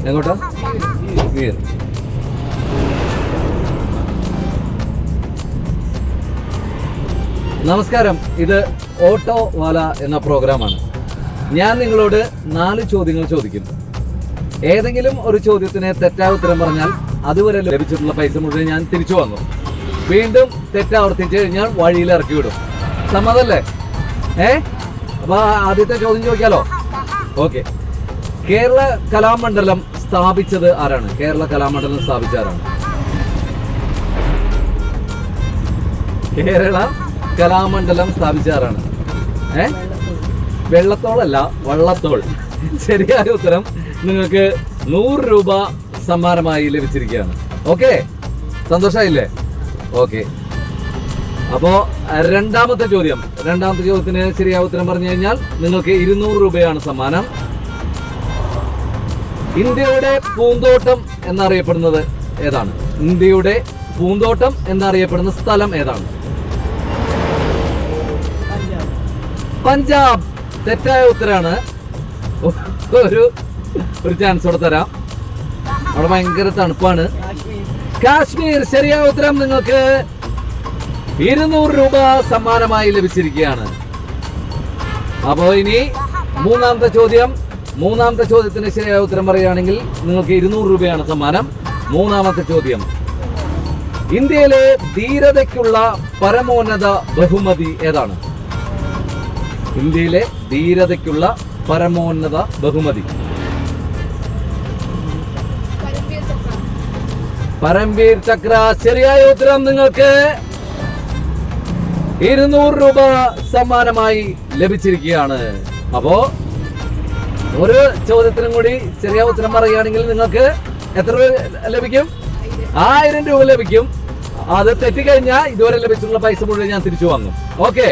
എങ്ങോട്ടാ? വീർ. നമസ്കാരം, ഇത് ഓട്ടോ വാല എന്ന പ്രോഗ്രാമാണ്. ഞാൻ നിങ്ങളോട് 4 ചോദ്യങ്ങൾ ചോദിക്കും. ഏതെങ്കിലും ഒരു ചോദ്യത്തിന് തെറ്റായ ഉത്തരം പറഞ്ഞാൽ അതുവരെ ലഭിച്ചിട്ടുള്ള പൈസ മുഴുവൻ ഞാൻ തിരിച്ചു വാങ്ങും. വീണ്ടും തെറ്റാവർത്തിച്ചു കഴിഞ്ഞാൽ വഴിയിൽ ഇറക്കി വിടും. സമ്മതല്ലേ? അപ്പൊ ആദ്യത്തെ ചോദ്യം ചോദിക്കാലോ? ഓക്കെ. കേരള കലാമണ്ഡലം സ്ഥാപിച്ചത് ആരാണ്? കേരള കലാമണ്ഡലം സ്ഥാപിച്ച ആരാണ്? കേരള കലാമണ്ഡലം സ്ഥാപിച്ച ആരാണ്? വെള്ളത്തോളല്ല, വള്ളത്തോൾ. ശരിയായ ഉത്തരം നിങ്ങൾക്ക് 100 രൂപ സമ്മാനമായി ലഭിച്ചിരിക്കുകയാണ്. ഓക്കെ, സന്തോഷമായില്ലേ? ഓക്കെ. അപ്പോ രണ്ടാമത്തെ ചോദ്യത്തിന് ശരിയായ ഉത്തരം പറഞ്ഞു കഴിഞ്ഞാൽ നിങ്ങൾക്ക് 200 രൂപയാണ് സമ്മാനം. ഇന്ത്യയുടെ പൂന്തോട്ടം എന്നറിയപ്പെടുന്നത് ഏതാണ്? ഇന്ത്യയുടെ പൂന്തോട്ടം എന്നറിയപ്പെടുന്ന സ്ഥലം ഏതാണ്? പഞ്ചാബ്. തെറ്റായ ഉത്തരാണ്. ഒരു ചാൻസ് കൂടെ തരാം. അവിടെ ഭയങ്കര തണുപ്പാണ്. കാശ്മീർ. ശരിയായ ഉത്തരം നിങ്ങൾക്ക് 200 രൂപ സമ്മാനമായി ലഭിച്ചിരിക്കുകയാണ്. അപ്പോ ഇനി മൂന്നാമത്തെ ചോദ്യത്തിന് ശരിയായ ഉത്തരം പറയുകയാണെങ്കിൽ നിങ്ങൾക്ക് 200 രൂപയാണ് സമ്മാനം. മൂന്നാമത്തെ ചോദ്യം: ഇന്ത്യയിലെ ധീരതയ്ക്കുള്ള പരമോന്നത ബഹുമതി ഏതാണ്? ഇന്ത്യയിലെ ധീരതയ്ക്കുള്ള പരമോന്നത ബഹുമതി. പരംവീർ ചക്ര. ശരിയായ ഉത്തരം നിങ്ങൾക്ക് 200 രൂപ സമ്മാനമായി ലഭിച്ചിരിക്കുകയാണ്. അപ്പോ ഒരു ചോദ്യത്തിനും കൂടി ശരിയായ ഉത്തരം പറയുകയാണെങ്കിൽ നിങ്ങൾക്ക് എത്ര രൂപ ലഭിക്കും? 1000 രൂപ ലഭിക്കും. അത് തെറ്റിക്കഴിഞ്ഞാൽ ഇതുവരെ ലഭിച്ചിട്ടുള്ള പൈസ മുഴുവൻ ഞാൻ തിരിച്ചു വാങ്ങും. ഓക്കെ.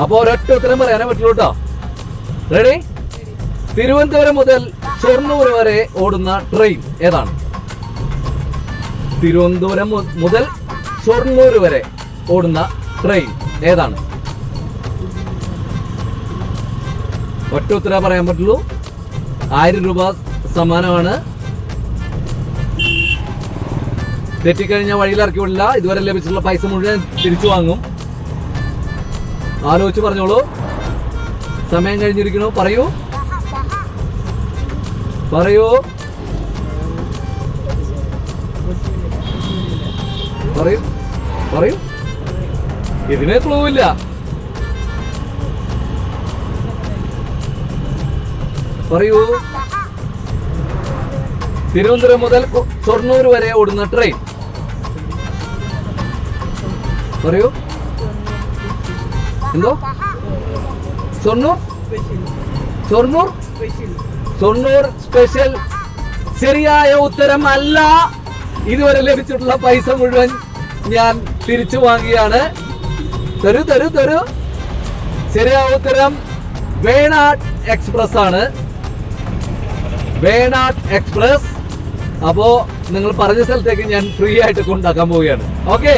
അപ്പോ ഒരൊറ്റ ഉത്തരം പറയാനേ പറ്റുള്ളൂ കേട്ടോ. റെഡി? തിരുവനന്തപുരം മുതൽ ഷൊർണൂർ വരെ ഓടുന്ന ട്രെയിൻ ഏതാണ്? തിരുവനന്തപുരം മുതൽ ഷൊർണൂർ വരെ ഓടുന്ന ട്രെയിൻ ഏതാണ്? ഒറ്റ ഉത്തരം പറയാൻ പറ്റുള്ളൂ. 1000 രൂപ സമ്മാനമാണ്. തെറ്റിക്കഴിഞ്ഞാൽ വഴിയിൽ ഇറക്കി വിടില്ല. ഇതുവരെ ലഭിച്ചിട്ടുള്ള പൈസ മുഴുവൻ തിരിച്ചു വാങ്ങും. ആലോചിച്ച് പറഞ്ഞോളൂ. സമയം കഴിഞ്ഞിരിക്കണു. പറയൂ. ഇതിന് ക്ലൂ ഇല്ല. പറയൂ. തിരുവനന്തപുരം മുതൽ ഷൊർണൂർ വരെ ഓടുന്ന ട്രെയിൻ. പറയൂ. എന്തോ? ഷൊർണൂർ സ്പെഷ്യൽ. ശരിയായ ഉത്തരം അല്ല. ഇതുവരെ ലഭിച്ചിട്ടുള്ള പൈസ മുഴുവൻ ഞാൻ തിരിച്ചു വാങ്ങിയാണ്. തരൂ. ശരിയായ ഉത്തരം വേണാട് എക്സ്പ്രസ് ആണ്. വേണാട് എക്സ്പ്രസ്. അപ്പോ നിങ്ങൾ പറഞ്ഞ സ്ഥലത്തേക്ക് ഞാൻ ഫ്രീ ആയിട്ട് കൊണ്ടാക്കാൻ പോവുകയാണ്. ഓക്കെ.